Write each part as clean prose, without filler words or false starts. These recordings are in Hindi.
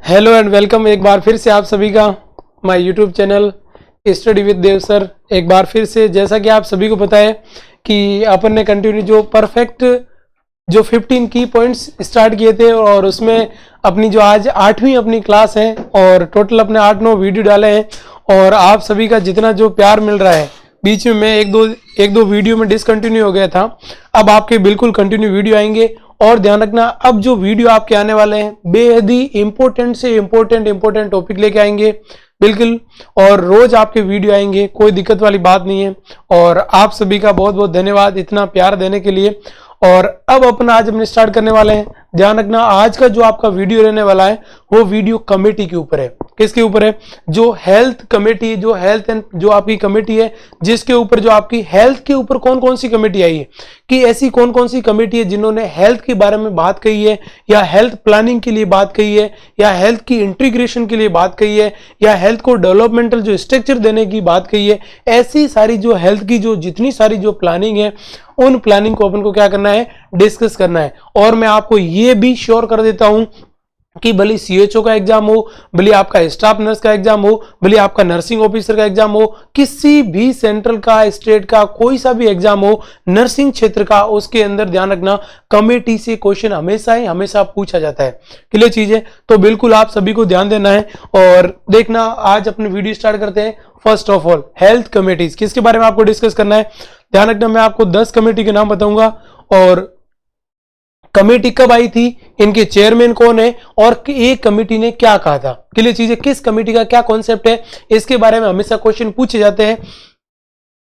हेलो एंड वेलकम एक बार फिर से आप सभी का my YouTube channel study with Dev sir. एक बार फिर से जैसा कि आप सभी को पता है कि अपन ने कंटिन्यू जो परफेक्ट जो 15 की पॉइंट्स स्टार्ट किए थे और उसमें अपनी जो आज 8वीं अपनी क्लास है और टोटल अपने 8-9 वीडियो डाले हैं और आप सभी का जितना जो प्यार मिल रहा है, बीच में मैं एक दो वीडियो में डिसकंटिन्यू हो गया था, अब आपके बिल्कुल कंटिन्यू वीडियो आएंगे। और ध्यान रखना, अब जो वीडियो आपके आने वाले हैं बेहद ही इंपॉर्टेंट से इंपॉर्टेंट टॉपिक लेके आएंगे बिल्कुल, और रोज आपके वीडियो आएंगे, कोई दिक्कत वाली बात नहीं है। और आप सभी का बहुत बहुत धन्यवाद इतना प्यार देने के लिए। और अब अपन आज अपने स्टार्ट करने वाले हैं। ध्यान रखना, आज का जो आपका वीडियो रहने वाला है वो वीडियो कमेटी के ऊपर है। किसके ऊपर है? जो हेल्थ कमेटी, जो हेल्थ एंड जो आपकी कमेटी है, जिसके ऊपर जो आपकी हेल्थ के ऊपर कौन कौन सी कमेटी आई है, कि ऐसी कौन कौन सी कमेटी है जिन्होंने हेल्थ के बारे में बात कही है, या हेल्थ प्लानिंग के लिए बात कही है, या हेल्थ की इंटीग्रेशन के लिए बात कही है, या हेल्थ को डेवलपमेंटल जो स्ट्रक्चर देने की बात कही है। ऐसी सारी जो हेल्थ की जो जितनी सारी जो प्लानिंग है, उन प्लानिंग को अपन को क्या करना है, डिस्कस करना है। और मैं आपको ये भी श्योर कर देता हूं कि भले सीएचओ का एग्जाम हो, भले आपका स्टाफ नर्स का एग्जाम हो, भले आपका नर्सिंग ऑफिसर का एग्जाम हो, किसी भी सेंट्रल का, स्टेट का, कोई सा भी एग्जाम हो नर्सिंग क्षेत्र का, उसके अंदर ध्यान रखना कमेटी से क्वेश्चन हमेशा ही हमेशा पूछा जाता है। क्लियर चीज है? तो बिल्कुल आप सभी को ध्यान देना है और देखना। आज अपने वीडियो स्टार्ट करते हैं। First of all health committees, किसके बारे में आपको डिस्कस करना है? ध्यान रखना, मैं आपको 10 कमेटी के नाम बताऊंगा और कमेटी कब आई थी, इनके चेयरमैन कौन है और एक कमेटी ने क्या कहा था। क्लियर चीजें, किस कमेटी का क्या कॉन्सेप्ट है, इसके बारे में हमेशा क्वेश्चन पूछे जाते हैं।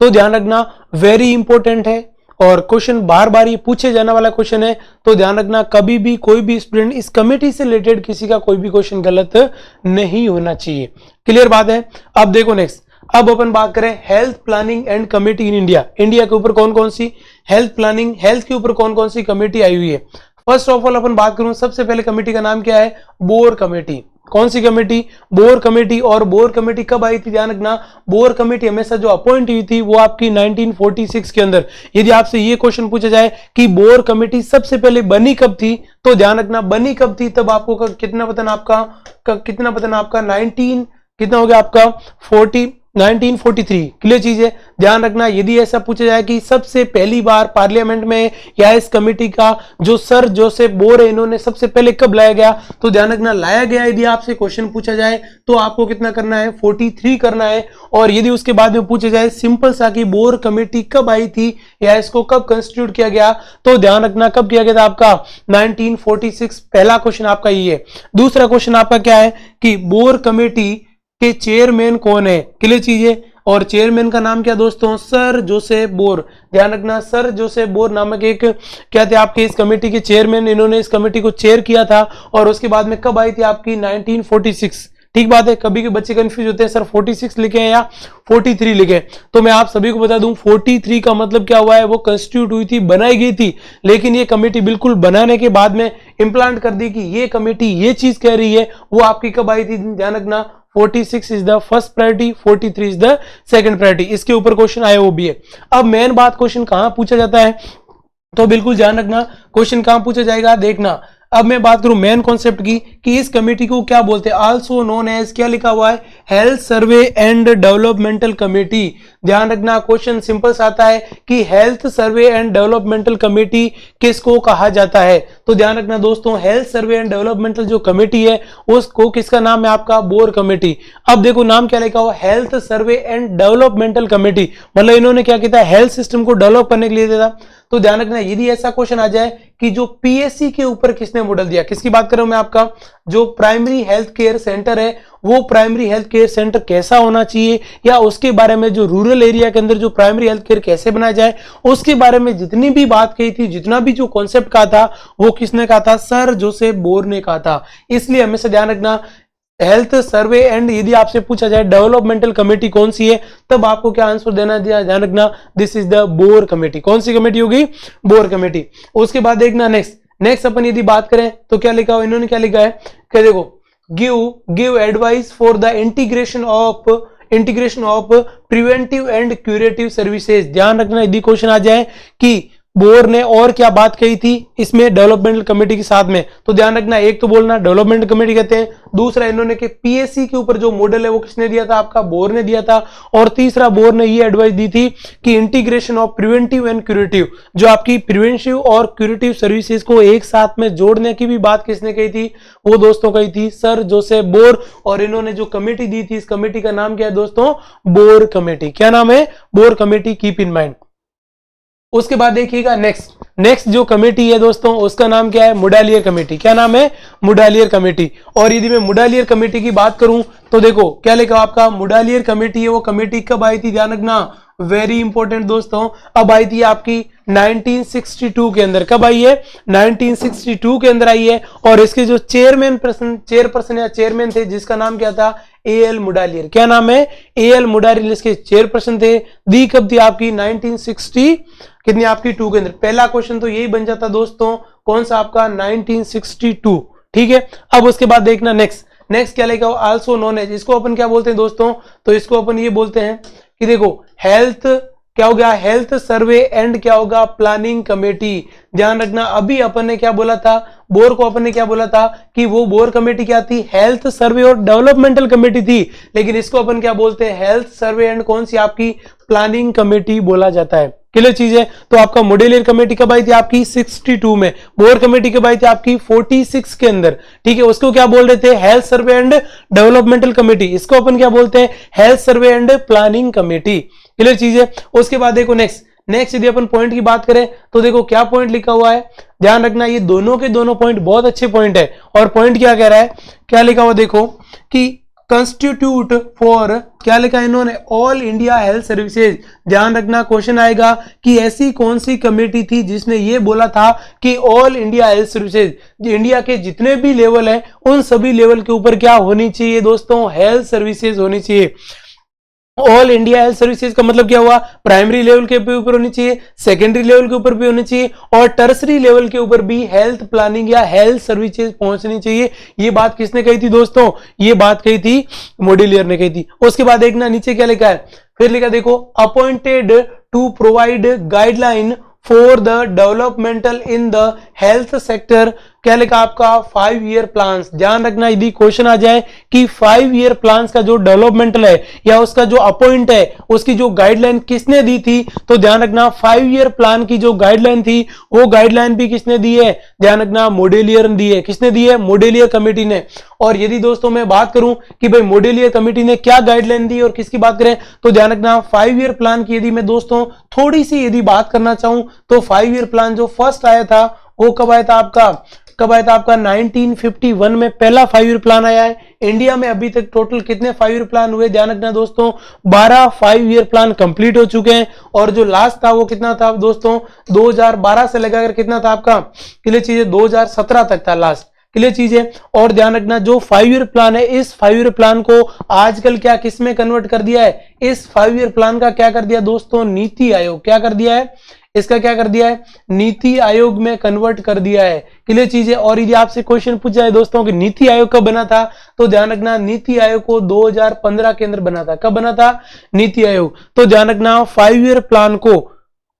तो ध्यान रखना, वेरी इंपॉर्टेंट है और क्वेश्चन बार बार ये पूछे जाने वाला क्वेश्चन है। तो ध्यान रखना, कभी भी कोई भी स्टूडेंट इस कमेटी से रिलेटेड किसी का कोई भी क्वेश्चन गलत नहीं होना चाहिए। क्लियर बात है? अब देखो नेक्स्ट, अब अपन बात करें health planning and committee in India. India के ऊपर कौन कौन सी हेल्थ प्लानिंग, हेल्थ के ऊपर कौन कौन सी कमेटी आई हुई है। फर्स्ट ऑफ ऑल अपन बात करूं, सबसे पहले कमेटी का नाम क्या है? Bore committee. कौन सी कमेटी? Bore committee. और बोर कमेटी कब आई थी? ध्यान रखना, बोर कमेटी हमेशा जो अपॉइंट हुई थी वो आपकी 1946 के अंदर। यदि आपसे ये क्वेश्चन पूछा जाए कि बोर कमेटी सबसे पहले बनी कब थी, तो ध्यान रखना बनी कब थी, तब आपको कितना पता आपका 19 कितना हो गया आपका 1943। क्लियर चीज है? ध्यान रखना, यदि ऐसा पूछा जाए कि सबसे पहली बार पार्लियामेंट में या इस कमेटी का जो सर जोसेफ बोर है, इन्होंने सबसे पहले कब लाया गया, तो ध्यान रखना लाया गया, यदि आपसे क्वेश्चन पूछा जाए तो आपको कितना करना है, 43 करना है। और यदि उसके बाद में पूछा जाए सिंपल सा कि बोर कमेटी कब आई थी या इसको कब कंस्टिट्यूट किया गया, तो ध्यान रखना कब किया गया था आपका 1946। पहला क्वेश्चन आपका ये है। दूसरा क्वेश्चन आपका क्या है कि बोर कमेटी के चेयरमैन कौन है। क्लियर चीज है? और चेयरमैन का नाम क्या दोस्तों? Sir Joseph bore. ध्यान रखना, सर जोसेफ बोर नामक एक क्या थे आपके इस कमेटी के चेयरमैन, इन्होंने इस कमेटी को चेयर किया था। और उसके बाद में कब आई थी आपकी 1946। ठीक बात है, कभी के बच्चे कंफ्यूज होते हैं सर 46 लिखे हैं या 43 लिखे, तो मैं आप सभी को बता दूं 43 का मतलब क्या हुआ है, वो कंस्टिट्यूट हुई थी, बनाई गई थी, लेकिन ये कमेटी बिल्कुल बनाने के बाद में इंप्लांट कर दी कि ये कमेटी ये चीज कह रही है, वो आपकी कब आई थी? ध्यान रखना 46 is the first priority, 43 is the second priority. इसके ऊपर क्वेश्चन आया वो भी है। अब मेन बात, क्वेश्चन कहां पूछा जाता है, तो बिल्कुल ध्यान रखना क्वेश्चन कहां पूछा जाएगा। देखना, अब मैं बात करूं मेन कॉन्सेप्ट की कि इस कमेटी को क्या बोलते हैं, आल्सो नोन एज, क्या लिखा हुआ है, health survey and developmental committee. ध्यान रखना, क्वेश्चन सिंपल सा आता है कि health survey and developmental committee किसको कहा जाता है। तो ध्यान रखना दोस्तों, हेल्थ सर्वे एंड डेवलपमेंटल जो कमेटी है उसको किसका नाम है आपका? Bore committee. अब देखो नाम क्या लिखा हुआ, health survey and developmental committee, मतलब इन्होंने क्या किया था, हेल्थ सिस्टम को डेवलप करने के लिए दिया था। तो ध्यान रखना, यदि ऐसा क्वेश्चन आ जाए कि जो पीएससी के ऊपर किसने मॉडल दिया, किसकी बात कर रहा हूं मैं, आपका जो प्राइमरी हेल्थ केयर सेंटर है, वो प्राइमरी हेल्थ केयर सेंटर कैसा होना चाहिए, या उसके बारे में जो रूरल एरिया के अंदर जो प्राइमरी हेल्थ केयर कैसे बनाया जाए, उसके बारे में जितनी भी बात कही थी, जितना भी जो कॉन्सेप्ट कहा था, वो किसने कहा था? सर जोसेफ बोर ने कहा था। इसलिए हमेशा ध्यान रखना, हेल्थ सर्वे एंड यदि आपसे पूछा जाए डेवलपमेंटल कमेटी कौन सी है, तब आपको क्या आंसर देना है, ध्यान रखना this is the bore committee. कौन सी कमेटी होगी? Bore committee. उसके बाद देखना नेक्स्ट अपन यदि बात करें तो क्या लिखा हुआ, इन्होंने क्या लिखा है कि देखो, give advice for the integration of preventive and curative services. ध्यान रखना, यदि क्वेश्चन आ जाए कि बोर ने और क्या बात कही थी इसमें डेवलपमेंटल कमेटी के साथ में, तो ध्यान रखना, एक तो बोलना डेवलपमेंट कमेटी कहते हैं, दूसरा इन्होंने कि पीएससी के ऊपर जो मॉडल है वो किसने दिया था, आपका बोर ने दिया था, और तीसरा बोर ने ये एडवाइस दी थी कि integration of preventive and curative, जो आपकी प्रिवेंटिव और क्यूरेटिव सर्विसेज को एक साथ में जोड़ने की भी बात किसने कही थी, वो दोस्तों कही थी सर जोसेफ बोर। और इन्होंने जो कमेटी दी थी, इस कमेटी का नाम क्या है दोस्तों, बोर कमेटी। क्या नाम है, bore committee, keep in mind. उसके बाद देखिएगा नेक्स्ट जो कमेटी है दोस्तों उसका नाम क्या है, मुडालियर कमेटी। क्या नाम है, मुडालियर कमेटी। और यदि मैं मुडालियर कमेटी की बात करूं तो देखो क्या लिखा आपका, मुडालियर कमेटी है वो कमेटी कब आई थी, ध्यान रखना, वेरी इंपॉर्टेंट दोस्तों, अब आई थी आपकी 1962 के अंदर। कब आई है, 1962 के अंदर आई है। और इसके जो चेयरपर्सन या चेयरमैन थे जिसका नाम क्या था, एएल मुडालियर। क्या नाम है, एएल मुडालियर इसके चेयरपर्सन थे। दी कब थी आपकी, 1960 कितनी आपकी 2 के अंदर। पहला क्वेश्चन तो यही बन जाता दोस्तों, कौन सा आपका 1962, ठीक है। अब उसके बाद देखना नेक्स्ट क्या लेगा, आल्सो नोन एज, इसको अपन क्या बोलते हैं दोस्तों, तो इसको अपन ये बोलते हैं कि देखो हेल्थ क्या हो गया, हेल्थ सर्वे एंड क्या होगा, प्लानिंग कमेटी। ध्यान रखना, अभी अपन ने क्या बोला था, बोर को अपन ने क्या बोला था कि वो बोर कमेटी क्या थी, हेल्थ सर्वे और डेवलपमेंटल कमेटी थी, लेकिन इसको अपन क्या बोलते हैं, हेल्थ सर्वे एंड कौन सी आपकी, प्लानिंग कमेटी बोला जाता है। क्लियर चीज है। तो आपका मॉड्यूलर कमेटी कब आई थी आपकी 62 में, बोर कमेटी कब आई थी आपकी 46 के अंदर, ठीक है। उसको क्या बोल रहे थे, health survey and developmental committee, इसको अपन क्या बोलते हैं, health survey and planning committee. Clear चीज है। उसके बाद देखो नेक्स्ट यदि अपन पॉइंट की बात करें तो देखो क्या पॉइंट लिखा हुआ है, ध्यान रखना, ये दोनों के दोनों पॉइंट बहुत अच्छे पॉइंट है। और पॉइंट क्या कह रहा है, क्या लिखा हुआ देखो कि कंस्टिट्यूट फॉर, क्या लिखा है इन्होंने, ऑल इंडिया हेल्थ सर्विसेज। ध्यान रखना, क्वेश्चन आएगा कि ऐसी कौन सी कमेटी थी जिसने ये बोला था कि all India health services, India के जितने भी लेवल है उन सभी लेवल के ऊपर क्या होनी चाहिए दोस्तों, हेल्थ सर्विसेज होनी चाहिए। ऑल इंडिया हेल्थ सर्विसेज का मतलब क्या हुआ, प्राइमरी लेवल के ऊपर होनी चाहिए, सेकेंडरी लेवल के ऊपर भी होनी चाहिए, और टर्सरी लेवल के ऊपर भी हेल्थ प्लानिंग या हेल्थ सर्विसेज पहुंचनी चाहिए। ये बात किसने कही थी दोस्तों, ये बात कही थी मॉड्यूलर ने कही थी। उसके बाद देखना नीचे क्या लिखा है, फिर लिखा देखो appointed to provide guideline for the developmental in the health sector. क्या लिखा आपका 5 ईयर प्लान्स। ध्यान रखना, यदि क्वेश्चन आ जाए कि 5 ईयर प्लान्स का जो डेवलपमेंटल है या उसका जो अपॉइंट है उसकी जो गाइडलाइन किसने दी थी, तो ध्यान रखना 5 ईयर प्लान की जो गाइडलाइन थी वो गाइडलाइन भी किसने दी है, ध्यान रखना मॉड्यूलर ने दी है। किसने दी है, मॉड्यूलर कमेटी ने। और यदि दोस्तों मैं बात करूं कि भाई मॉड्यूलर कमेटी ने क्या गाइडलाइन दी और किसकी बात करें, तो ध्यान रखना 5 ईयर प्लान की यदि मैं दोस्तों थोड़ी सी यदि बात करना चाहूं तो 5 ईयर प्लान जो फर्स्ट आया था वो कब आया था आपका 1951 में पहला 5 ईयर प्लान आया है। इंडिया में अभी तक टोटल कितने 5 ईयर प्लान हुए, ध्यान रखना दोस्तों 12 5 ईयर प्लान कंप्लीट हो चुके हैं। और जो लास्ट था वो कितना था दोस्तों, 2012 से लगाकर कितना था आपका, क्लियर चीज है, 2017 तक था लास्ट। क्लियर चीज है। और ध्यान रखना जो 5 ईयर प्लान है, इस 5 ईयर प्लान को आजकल क्या किस में कन्वर्ट कर दिया है, इस 5 ईयर प्लान का क्या कर दिया दोस्तों, नीति आयोग। क्या कर दिया है, इसका क्या कर दिया है, नीति आयोग में कन्वर्ट कर दिया है। क्लियर चीज है। और यदि आपसे क्वेश्चन पूछा जाए दोस्तों कि नीति आयोग कब बना था, तो ध्यान रखना नीति आयोग को 2015 के अंदर बना था। कब बना था, नीति आयोग। तो ध्यान रखना 5 ईयर प्लान को,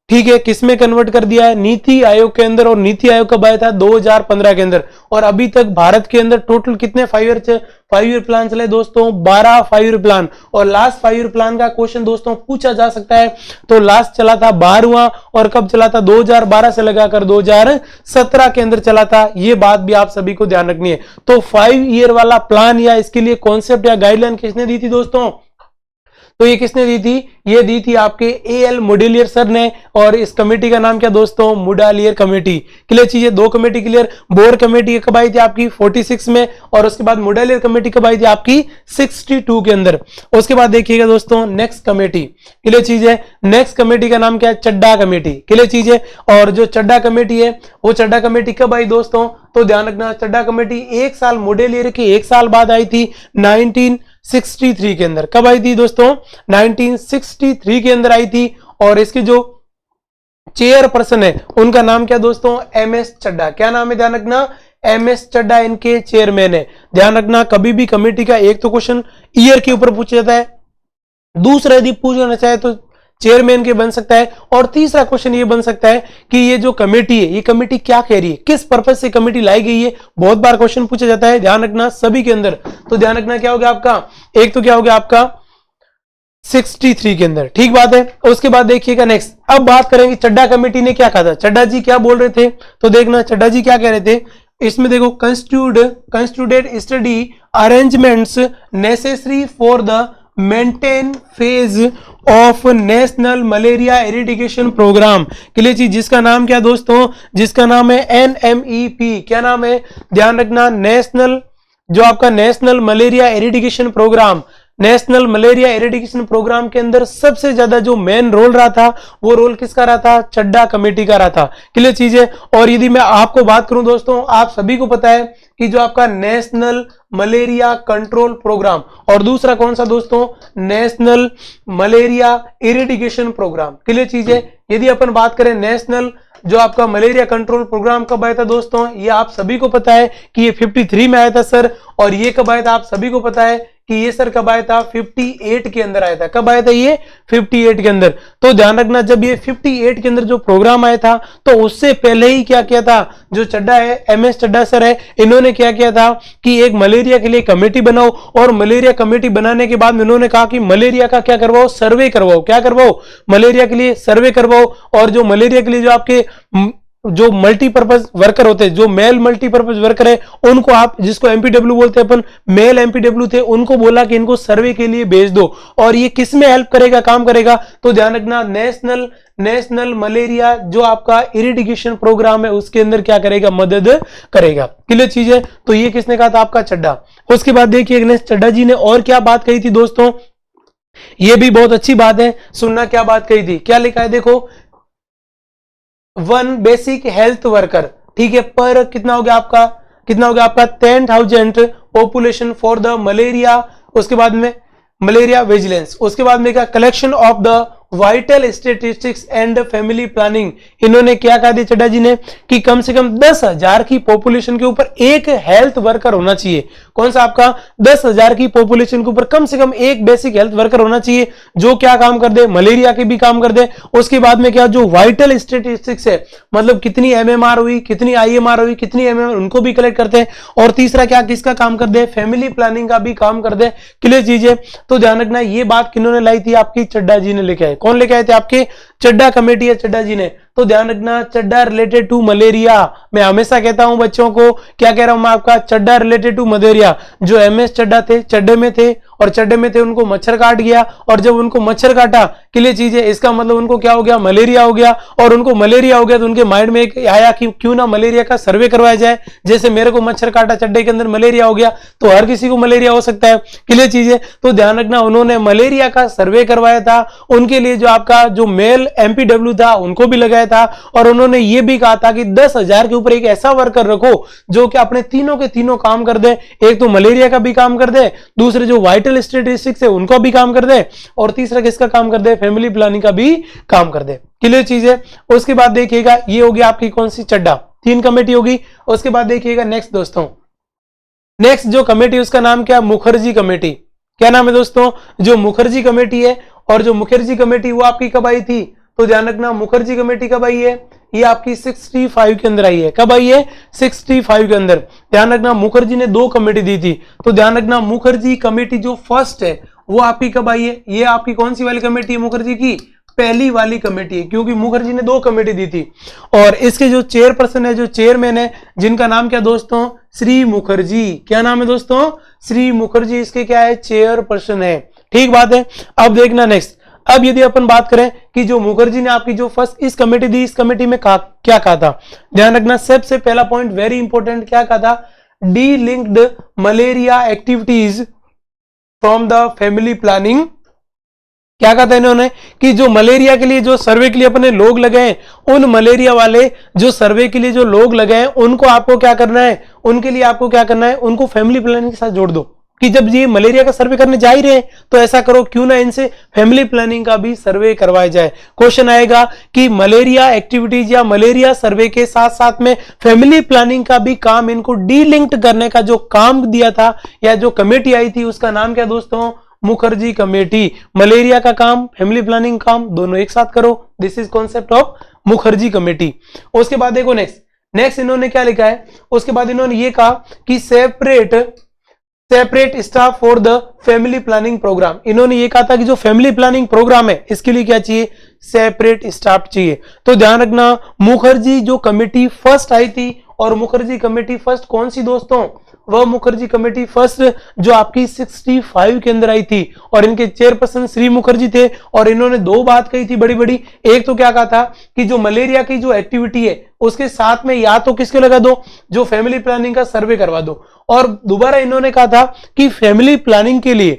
ठीक है, किसमें कन्वर्ट कर दिया है, नीति आयोग के अंदर। और नीति आयोग कब आया था, 2015 के अंदर। और अभी तक भारत के अंदर टोटल कितने 5 ईयर प्लान चले दोस्तों, 12 5 ईयर प्लान। और लास्ट 5 ईयर प्लान का क्वेश्चन दोस्तों पूछा जा सकता है, तो लास्ट चला था 12वां, और कब चला था, 2012 से लगाकर 2017 के अंदर चला था। ये बात भी आप सभी को ध्यान रखनी है। तो 5 ईयर वाला प्लान या इसके लिए कॉन्सेप्ट या गाइडलाइन किसने दी थी दोस्तों, तो ये किसने दी थी, ये दी थी आपके एएल मुडालियर सर ने। और इस कमेटी का नाम क्या दोस्तों, मुडालियर कमेटी। क्लियर चीजें, दो कमेटी क्लियर। बोर कमेटी कब आई थी आपकी 46 में, और उसके बाद मुडालियर कमेटी कब आई थी आपकी 62 के अंदर। उसके बाद देखिएगा दोस्तों नेक्स्ट कमेटी, क्लियर चीज है, नेक्स्ट कमेटी का नाम क्या है, चड्डा कमेटी। क्लियर चीज है। और जो चड्डा कमेटी है वो चड्डा कमेटी कब आई दोस्तों, तो ध्यान रखना चड्डा कमेटी एक साल मुडालियर की एक साल बाद आई थी 1963 के अंदर। कब आई थी दोस्तों, 1963 के अंदर आई थी। और इसके जो चेयरपर्सन है उनका नाम क्या दोस्तों, एमएस चड्डा। क्या नाम है, ध्यान रखना एमएस चड्डा इनके चेयरमैन है। ध्यान रखना कभी भी कमेटी का एक तो क्वेश्चन ईयर के ऊपर पूछा जाता है, दूसरा यदि पूछना चाहे तो चेयरमैन के बन सकता है। और तीसरा क्वेश्चन ये बन सकता है कि ये जो कमेटी है, ये कमेटी क्या कह रही है, किस पर्पज से कमेटी लाई गई है। बहुत बार क्वेश्चन पूछा जाता है, ध्यान रखना सभी के अंदर। तो ध्यान रखना क्या हो गया आपका, एक तो क्या हो गया आपका 63 के अंदर, ठीक बात है। उसके बाद देखिएगा नेक्स्ट, अब बात करेंगे चड्डा कमेटी ने क्या कहा था, चड्डा जी क्या बोल रहे थे। तो देखना चड्डा जी क्या कह रहे थे इसमें, देखो constituted study arrangements necessary for the maintain phase of national malaria eradication programme. Clear चीज, जिसका नाम क्या दोस्तों, जिसका नाम है NMEP। क्या नाम है, ध्यान रखना, नेशनल, जो आपका national malaria eradication programme, national malaria eradication programme के अंदर सबसे ज्यादा जो मेन रोल रहा था, वो रोल किसका रहा था, चड्डा कमेटी का रहा था। क्लियर चीज है। और यदि मैं आपको बात करूं दोस्तों, आप सभी को पता है कि जो आपका नेशनल मलेरिया कंट्रोल प्रोग्राम, और दूसरा कौन सा दोस्तों, national malaria eradication programme. Clear चीज है। यदि अपन बात करें नेशनल जो आपका मलेरिया कंट्रोल प्रोग्राम कब आया था दोस्तों, ये आप सभी को पता है कि ये 53 में आया था सर। और ये कब आया था, आप सभी को पता है कि ये सर कब आया था, 58 के अंदर आया था। कब आया था ये, 58 के अंदर। तो ध्यान रखना, जब ये 58 के अंदर जो प्रोग्राम आया था, तो उससे पहले ही क्या किया था, जो चड्डा है, MS चड्डा सर है, इन्होंने क्या किया था कि एक मलेरिया के लिए कमेटी बनाओ। और मलेरिया कमेटी बनाने के बाद इन्होंने कहा कि मलेरिया का क्या करवाओ, सर्वे करवाओ। क्या करवाओ, मलेरिया के लिए सर्वे करवाओ। और जो मलेरिया के लिए जो आपके जो मल्टीपर्पज वर्कर होते हैं, जो मेल मल्टीपर्पज वर्कर है, उनको आप, जिसको MPW बोलते हैं अपन, मेल MPW थे, उनको बोला कि इनको सर्वे के लिए भेज दो। और ये किस में हेल्प करेगा, काम करेगा, तो ध्यान रखना, नेशनल मलेरिया जो आपका इरिडिकेशन प्रोग्राम है, उसके अंदर क्या करेगा, मदद करेगा। क्लियर चीज है। तो ये किसने कहा था, आपका चड्डा। उसके बाद देखिए चड्डा जी ने और क्या बात कही थी दोस्तों, ये भी बहुत अच्छी बात है, सुनना क्या बात कही थी। क्या लिखा है, देखो, 1 बेसिक हेल्थ वर्कर, ठीक है, पर कितना हो गया आपका, 10,000 पॉपुलेशन फॉर द मलेरिया। उसके बाद में मलेरिया विजिलेंस। उसके बाद में क्या, collection of the vital statistics and family planning. इन्होंने क्या कहा थी चड्डा जी ने कि कम से कम 10,000 की पॉपुलेशन के ऊपर एक हेल्थ वर्कर होना चाहिए। कौन सा आपका, 10,000 की पॉपुलेशन के ऊपर कम से कम एक बेसिक हेल्थ वर्कर होना चाहिए, जो क्या काम कर दे, मलेरिया के भी काम कर दे। उसके बाद में क्या, जो वाइटल स्टेटिस्टिक्स है, मतलब कितनी MMR हुई, कितनी IMR हुई, कितनी MMR, उनको भी कलेक्ट करते हैं। और तीसरा क्या, किसका काम कर दे, फैमिली प्लानिंग का भी काम कर दे। क्लियर चीज है। तो ध्यान रखना, ये बात किन्होंने लाई थी, आपकी चड्डा जी ने लेके आए। कौन लेके आए थे, आपके चड्डा कमेटी है, चड्डा जी ने। तो ध्यान रखना, चड्डा रिलेटेड टू मलेरिया। मैं हमेशा कहता हूं बच्चों को, क्या कह रहा हूं मैं, आपका चड्डा रिलेटेड टू मलेरिया। जो MS चड्डा थे, चड्डे में थे, और चड्डे में थे, उनको मच्छर काट गया। और जब उनको मच्छर काटा, क्लियर चीज है, इसका मतलब उनको क्या हो गया, मलेरिया हो गया। और उनको मलेरिया हो गया तो उनके माइंड में एक आया कि क्यों ना मलेरिया का सर्वे करवाया जाए। जैसे मेरे को मच्छर काटा, चड्डे के अंदर मलेरिया हो गया, तो हर किसी को मलेरिया हो सकता है। क्लियर चीज है। तो ध्यान रखना, उन्होंने मलेरिया का सर्वे करवाया था। उनके लिए जो आपका जो मेल MPW था, उनको भी लगाया था। और उन्होंने ये भी कहा था कि 10,000 के ऊपर एक ऐसा वर्कर रखो जो कि अपने तीनों के तीनों काम कर दे। एक तो मलेरिया का भी काम कर दे, दूसरे जो वाइटल स्टेटिस्टिक्स है उनको भी काम कर दे, और तीसरा किसका काम कर दे, फैमिली प्लानिंग का भी काम कर दे। क्लियर चीज है। उसके बाद देखिएगा, ये होगी आपकी कौन सी, चड्डा, 3 कमेटी होगी। उसके बाद देखिएगा नेक्स्ट दोस्तों, नेक्स्ट जो कमेटी उसका नाम क्या, मुखर्जी कमेटी। क्या नाम है दोस्तों, जो मुखर्जी कमेटी है। और जो मुखर्जी कमेटी वो आपकी कब आई थी, तो ध्यान रखना, मुखर्जी कमेटी कब आई है, ये आपकी 65 के अंदर आई है। कब आई है, 65 के अंदर। ध्यान रखना, मुखर्जी ने 2 कमेटी दी थी। तो ध्यान रखना, मुखर्जी कमेटी जो फर्स्ट है वो आपकी कब आई है, ये आपकी कौन सी वाली कमेटी है, मुखर्जी की पहली वाली कमेटी है, क्योंकि मुखर्जी ने 2 कमेटी दी थी। और इसके जो चेयरपर्सन है, जो चेयरमैन है, जिनका नाम क्या दोस्तों, श्री मुखर्जी। क्या नाम है दोस्तों, श्री मुखर्जी, इसके क्या है, चेयरपर्सन है। ठीक बात है। अब देखना नेक्स्ट, अब यदि अपन बात करें कि जो मुखर्जी ने आपकी जो फर्स्ट इस कमेटी दी, इस कमेटी में क्या कहा था, ध्यान रखना, सबसे पहला पॉइंट वेरी इंपॉर्टेंट, क्या कहा था, D linked malaria activities from the family planning. क्या कहा था इन्होंने कि जो मलेरिया के लिए जो सर्वे के लिए अपने लोग लगाए, उन मलेरिया वाले जो सर्वे के लिए जो लोग लगाए, उनको आपको क्या करना है, उनके लिए आपको क्या करना है, उनको फैमिली प्लानिंग के साथ जोड़ दो। कि जब ये मलेरिया का सर्वे करने जा ही रहे हैं, तो ऐसा करो, क्यों ना इनसे फैमिली प्लानिंग का भी सर्वे करवाया जाए। क्वेश्चन आएगा कि मलेरिया एक्टिविटीज या मलेरिया सर्वे के साथ साथ में फैमिली प्लानिंग का भी काम, इनको डी लिंक्ड करने का जो काम दिया था या जो कमेटी आई थी, उसका नाम क्या दोस्तों, मुखर्जी कमेटी। मलेरिया का काम, फैमिली प्लानिंग काम दोनों एक साथ करो। This is concept of Mukherjee committee. उसके बाद देखो नेक्स्ट इन्होंने क्या लिखा है, उसके बाद इन्होंने ये कहा कि separate staff for the family planning programme. इन्होंने ये कहा था कि जो फैमिली प्लानिंग प्रोग्राम है इसके लिए क्या चाहिए, सेपरेट स्टाफ चाहिए। तो ध्यान रखना, मुखर्जी जो कमेटी फर्स्ट आई थी, और मुखर्जी कमेटी फर्स्ट कौन सी दोस्तों, वह मुखर्जी कमेटी फर्स्ट जो आपकी 65 के अंदर आई थी, और इनके चेयरपर्सन श्री मुखर्जी थे। और इन्होंने दो बात कही थी बड़ी बड़ी। एक तो क्या कहा था कि जो मलेरिया की जो एक्टिविटी है उसके साथ में या तो किसके लगा दो, जो फैमिली प्लानिंग का सर्वे करवा दो। और दोबारा इन्होंने कहा था कि फैमिली प्लानिंग के लिए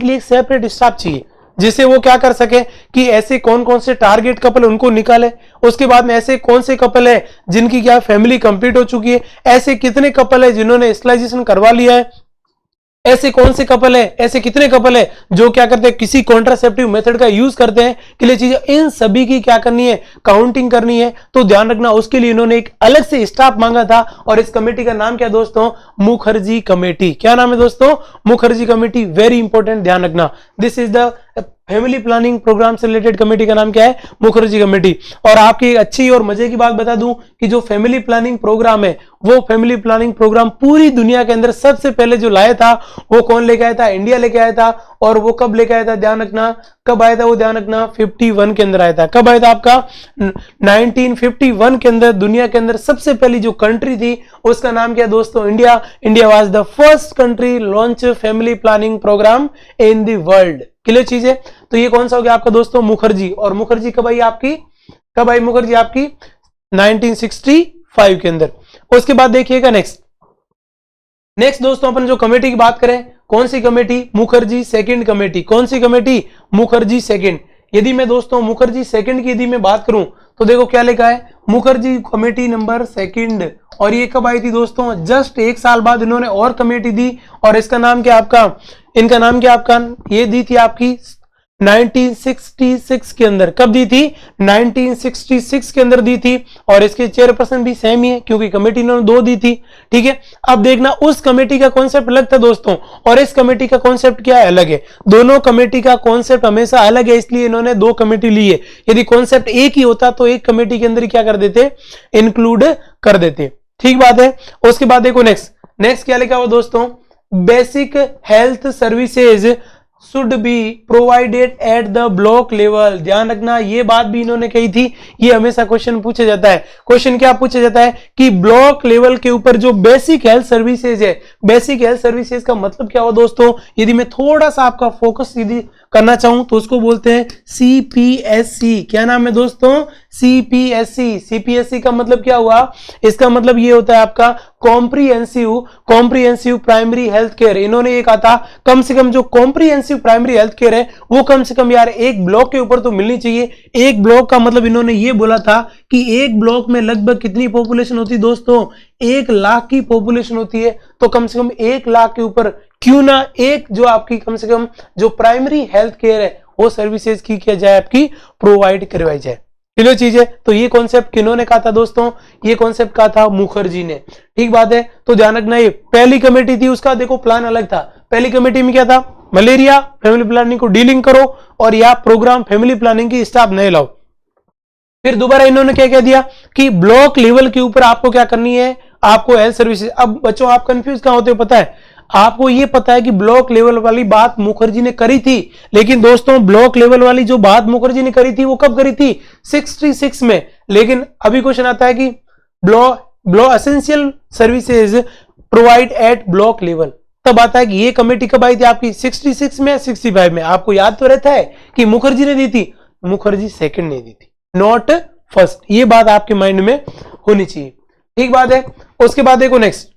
एक सेपरेट स्टाफ चाहिए, जिससे वो क्या कर सके कि ऐसे कौन कौन से टारगेट कपल उनको निकाले। उसके बाद में ऐसे कौन से कपल है जिनकी क्या फैमिली कंप्लीट हो चुकी है, ऐसे कितने कपल है जिन्होंने स्टरलाइजेशन करवा लिया है, ऐसे कौन से कपल है, ऐसे कितने कपल है जो क्या करते हैं, किसी कॉन्ट्रासेप्टिव मेथड का यूज करते हैं के लिए चीजें, इन सभी की क्या करनी है, काउंटिंग करनी है। तो ध्यान रखना, उसके लिए इन्होंने एक अलग से स्टाफ मांगा था, और इस कमेटी का नाम क्या दोस्तों, मुखर्जी कमेटी। क्या नाम है दोस्तों, मुखर्जी कमेटी। वेरी इंपॉर्टेंट, ध्यान रखना। This is the family planning programme से रिलेटेड कमेटी का नाम क्या है, मुखर्जी कमेटी। और आपकी एक अच्छी और मजे की बात बता दूं कि जो फैमिली प्लानिंग प्रोग्राम है, वो फैमिली प्लानिंग प्रोग्राम पूरी दुनिया के अंदर सबसे पहले जो लाया था वो कौन लेके आया था, इंडिया लेके आया था। और वो कब लेके आया था, ध्यान रखना, कब आया था वो, ध्यान रखना 51 के अंदर आया था। कब आया था आपका, 1951 के अंदर। दुनिया के अंदर सबसे पहली जो कंट्री थी उसका नाम क्या दोस्तों, India. India was the first country launch family planning programme in the world. Clear चीज है। तो ये कौन सा हो गया आपका दोस्तों, मुखर्जी। और मुखर्जी कब आई आपकी, कब आई मुखर्जी आपकी, 1965 के अंदर। उसके बाद देखिएगा नेक्स्ट दोस्तों, अपन जो कमेटी की बात करें, कौन सी कमेटी, मुखर्जी सेकंड कमेटी। कौन सी कमेटी, मुखर्जी सेकंड। यदि मैं दोस्तों मुखर्जी सेकंड की यदि मैं बात करूं तो देखो क्या लिखा है, मुखर्जी कमेटी नंबर सेकंड। और ये कब आई थी दोस्तों, जस्ट एक साल बाद इन्होंने और कमेटी दी, और इसका नाम क्या आपका, इनका नाम क्या आपका, ये दी थी आपकी 1966 के अंदर। कब दी थी, 1966 के अंदर दी थी। और इसके चेयरपर्सन भी सेम ही है, क्योंकि कमेटी इन्होंने दो दी थी। ठीक है, अब देखना, उस कमेटी का कॉन्सेप्ट अलग था दोस्तों, और इस कमेटी का कॉन्सेप्ट क्या है, अलग है। दोनों कमेटी का कॉन्सेप्ट हमेशा अलग है, इसलिए इन्होंने दो कमेटी ली है। यदि कॉन्सेप्ट एक ही होता तो एक कमेटी के अंदर क्या कर देते, इंक्लूड कर देते। ठीक बात है। उसके बाद देखो नेक्स्ट क्या लिखा हुआ दोस्तों, basic health services should be provided at the block level. ध्यान रखना, ये बात भी इन्होंने कही थी। ये हमेशा क्वेश्चन पूछा जाता है। क्वेश्चन क्या पूछा जाता है कि ब्लॉक लेवल के ऊपर जो बेसिक हेल्थ सर्विसेज है, बेसिक हेल्थ सर्विसेज का मतलब क्या हो दोस्तों, यदि मैं थोड़ा सा आपका फोकस यदि करना चाहूं तो उसको बोलते हैं सीपीएससी। क्या नाम है दोस्तों, सीपीएससी। सीपीएससी का मतलब क्या हुआ, इसका मतलब ये होता है आपका कॉम्प्रिहेंसिव प्राइमरी हेल्थ केयर। इन्होंने ये कहा था कम से कम जो कॉम्प्रिहेंसिव प्राइमरी हेल्थ केयर है वो कम से कम यार एक ब्लॉक के ऊपर तो मिलनी चाहिए। एक ब्लॉक का मतलब इन्होंने ये बोला था कि एक ब्लॉक में लगभग कितनी पॉपुलेशन होती है दोस्तों, 1 लाख की पॉपुलेशन होती है। तो कम से कम 1 लाख के ऊपर क्यों ना एक जो आपकी कम से कम जो प्राइमरी हेल्थ केयर है वो सर्विसेज की किया जाए, आपकी प्रोवाइड करवाई जाए। क्लियर चीज है। तो ये कॉन्सेप्ट किन्होंने कहा था दोस्तों, ये कॉन्सेप्ट कहा था मुखर्जी ने। ठीक बात है। तो ध्यान रखना, ये पहली कमेटी थी, उसका देखो प्लान अलग था। पहली कमेटी में क्या था, मलेरिया फैमिली प्लानिंग को डीलिंग करो, और या प्रोग्राम फैमिली प्लानिंग की स्टाफ नए लाओ। फिर दोबारा इन्होंने क्या कह दिया कि ब्लॉक लेवल के ऊपर आपको क्या करनी है, आपको हेल्थ सर्विसेज। अब बच्चों आप कंफ्यूज कहां होते हो पता है, आपको ये पता है कि ब्लॉक लेवल वाली बात मुखर्जी ने करी थी, लेकिन दोस्तों ब्लॉक लेवल वाली जो बात मुखर्जी ने करी थी वो कब करी थी, 66 में। लेकिन अभी क्वेश्चन आता है कि block essential services provide eight block level, तब आता है कि ये कमेटी कब आई थी आपकी 66 में या 65 में। आपको याद तो रहता है कि मुखर्जी ने दी थी, मुखर्जी सेकंड ने दी थी, नॉट फर्स्ट। ये बात आपके माइंड में होनी चाहिए। ठीक बात है। उसके बाद देखो नेक्स्ट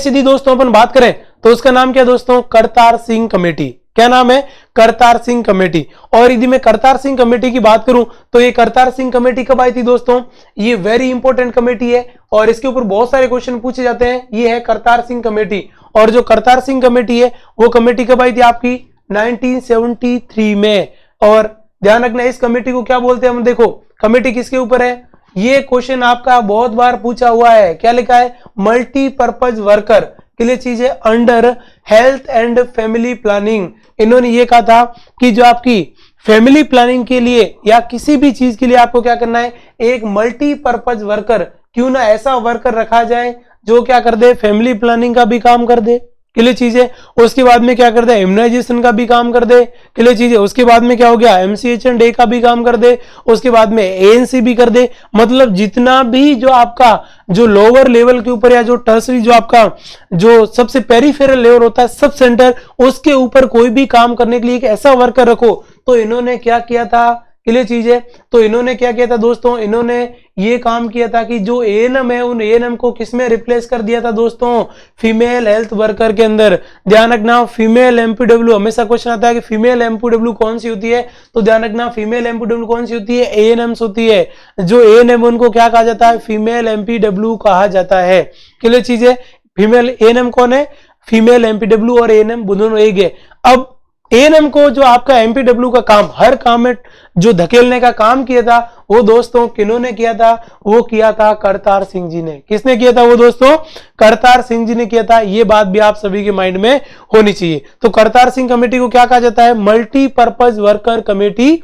यदि दोस्तों अपन बात करें तो उसका नाम क्या दोस्तों, करतार सिंह कमेटी। क्या नाम है, करतार सिंह कमेटी। और यदि मैं करतार सिंह कमेटी की बात करूं तो ये करतार सिंह कमेटी कब आई थी दोस्तों, ये वेरी इंपॉर्टेंट कमेटी है और इसके ऊपर बहुत सारे क्वेश्चन पूछे जाते हैं। ये है करतार सिंह कमेटी। और जो करतार सिंह कमेटी है वो कमेटी कब आई थी आपकी 1973 में। और ध्यान रखना, इस कमेटी को क्या बोलते हैं हम, देखो कमेटी किसके ऊपर है, ये क्वेश्चन आपका बहुत बार पूछा हुआ है। क्या लिखा है, मल्टीपर्पज वर्कर। क्लियर चीज है। Under health and family planning इन्होंने ये कहा था कि जो आपकी फैमिली प्लानिंग के लिए या किसी भी चीज के लिए आपको क्या करना है, एक मल्टीपर्पज वर्कर, क्यों ना ऐसा वर्कर रखा जाए जो क्या कर दे, फैमिली प्लानिंग का भी काम कर दे, क्लियर चीज है। उसके बाद में क्या कर दे, इम्यूनाइजेशन का भी काम कर दे, क्लियर चीज है। उसके बाद में क्या हो गया, MCH&A का भी काम कर दे, उसके बाद में ANC भी कर दे। मतलब जितना भी जो आपका जो लोअर लेवल के ऊपर या जो टर्सरी जो आपका जो सबसे पेरिफेरल लेवल होता है, सब सेंटर, उसके ऊपर कोई भी काम करने के लिए एक ऐसा वर्कर रखो। तो इन्होंने क्या किया था, क्लियर चीज है। तो इन्होंने क्या किया था दोस्तों, इन्होंने ये काम किया था कि जो ANM है उन ANM को किसमें रिप्लेस कर दिया था दोस्तों, फीमेल हेल्थ वर्कर के अंदर। ध्यान रखना फीमेल MPW, हमेशा क्वेश्चन आता है कि फीमेल MPW कौन सी होती है, तो ध्यान रखना फीमेल MPW कौन सी होती है, ANMs होती है। जो ANM उनको क्या कहा जाता है, फीमेल MPW कहा जाता है, क्लियर चीज है। फीमेल ANM कौन है, फीमेल MPW और ANM दोनों एक है। अब ANM को जो आपका MPW का काम, हर काम में जो धकेलने का काम किया था वो दोस्तों किन्होंने किया था, वो किया था करतार सिंह जी ने। किसने किया था वो दोस्तों, करतार सिंह जी ने किया था। ये बात भी आप सभी के माइंड में होनी चाहिए। तो करतार सिंह कमेटी को क्या कहा जाता है, मल्टीपर्पज वर्कर कमेटी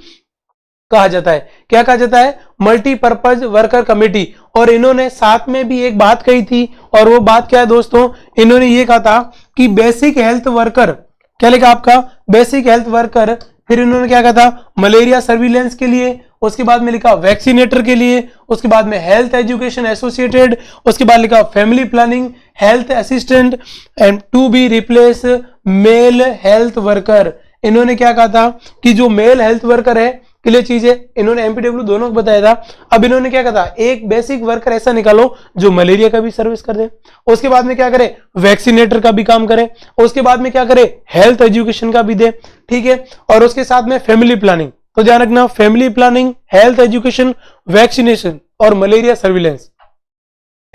कहा जाता है। क्या कहा जाता है, मल्टीपर्पज वर्कर कमेटी। और इन्होंने साथ में भी एक बात कही थी, और वो बात क्या है दोस्तों, इन्होंने ये कहा था कि बेसिक हेल्थ वर्कर, क्या लिखा आपका, बेसिक हेल्थ वर्कर। फिर इन्होंने क्या कहा था, मलेरिया सर्विलेंस के लिए, उसके बाद में लिखा वैक्सीनेटर के लिए, उसके बाद में हेल्थ एजुकेशन एसोसिएटेड, उसके बाद लिखा family planning, health assistant and to be replace male health worker. इन्होंने क्या कहा था कि जो मेल हेल्थ वर्कर है, क्लियर चीज है, इन्होंने MPW दोनों को बताया था। अब इन्होंने क्या कहा था, एक बेसिक वर्कर ऐसा निकालो जो मलेरिया का भी सर्विस कर दे, उसके बाद में क्या करे, वैक्सीनेटर का भी काम करे, उसके बाद में क्या करे, हेल्थ एजुकेशन का भी दे, ठीक है। और उसके साथ में फैमिली प्लानिंग। तो ध्यान रखना family planning, health education, vaccination और मलेरिया सर्विलेंस,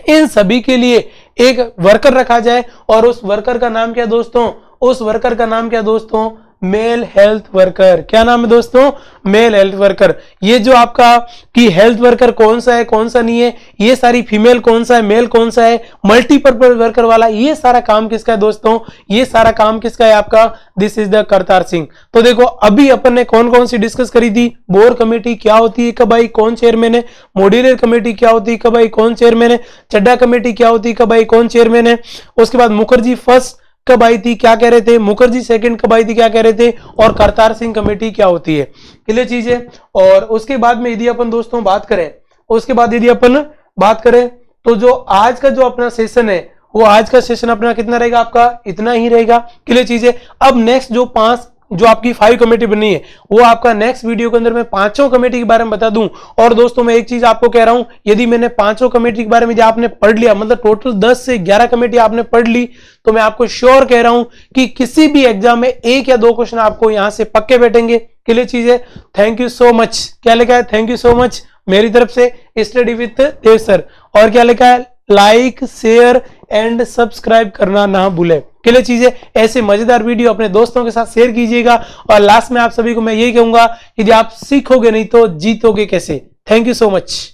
इन सभी के लिए एक वर्कर रखा जाए। और उस वर्कर का नाम क्या दोस्तों, उस वर्कर का नाम क्या दोस्तों, मेल हेल्थ वर्कर। क्या नाम है दोस्तों, मेल हेल्थ वर्कर। ये जो आपका कि हेल्थ वर्कर कौन सा है कौन सा नहीं है, ये सारी फीमेल कौन सा है मेल कौन सा है, मल्टीपर्पज वर्कर वाला, ये सारा काम किसका है दोस्तों, ये सारा काम किसका है आपका, this is the Kartar Singh. तो देखो अभी अपन ने कौन कौन सी डिस्कस करी थी, बोर कमेटी क्या होती है, कब आई, कौन चेयरमैन है, मॉड्यूलर कमेटी क्या होती है, कब आई, कौन चेयरमैन है, चड्डा कमेटी क्या होती है, कब आई, कौन चेयरमैन है, उसके बाद मुखर्जी फर्स्ट कब आई थी, क्या कह रहे थे, मुखर्जी सेकंड कब आई थी, क्या कह रहे थे, और करतार सिंह कमेटी क्या होती है, क्लियर चीज है। और उसके बाद में यदि अपन दोस्तों बात करें, उसके बाद यदि अपन बात करें तो जो आज का जो अपना सेशन है, वो आज का सेशन अपना कितना रहेगा, आपका इतना ही रहेगा, क्लियर चीज है। अब नेक्स्ट जो आपकी 5 कमेटी बनी है, वो आपका नेक्स्ट वीडियो के अंदर मैं 5 कमेटी के बारे में बता दूं। और दोस्तों मैं एक चीज आपको कह रहा हूं, यदि मैंने 5 कमेटी के बारे में आपने पढ़ लिया, मतलब टोटल 10 से 11 कमेटी आपने पढ़ ली, तो मैं आपको श्योर कह रहा हूं कि किसी भी एग्जाम में 1 या 2 क्वेश्चन आपको यहां से पक्के बैठेंगे, क्लियर चीज है। Thank you so much. क्या लिखा है, थैंक यू सो मच मेरी तरफ से स्टडी विद देव सर। और क्या लिखा है, लाइक शेयर एंड सब्सक्राइब करना ना भूले, क्लियर चीज है। ऐसे मजेदार वीडियो अपने दोस्तों के साथ शेयर कीजिएगा। और लास्ट में आप सभी को मैं यही कहूंगा, यदि आप सीखोगे नहीं तो जीतोगे कैसे। Thank you so much.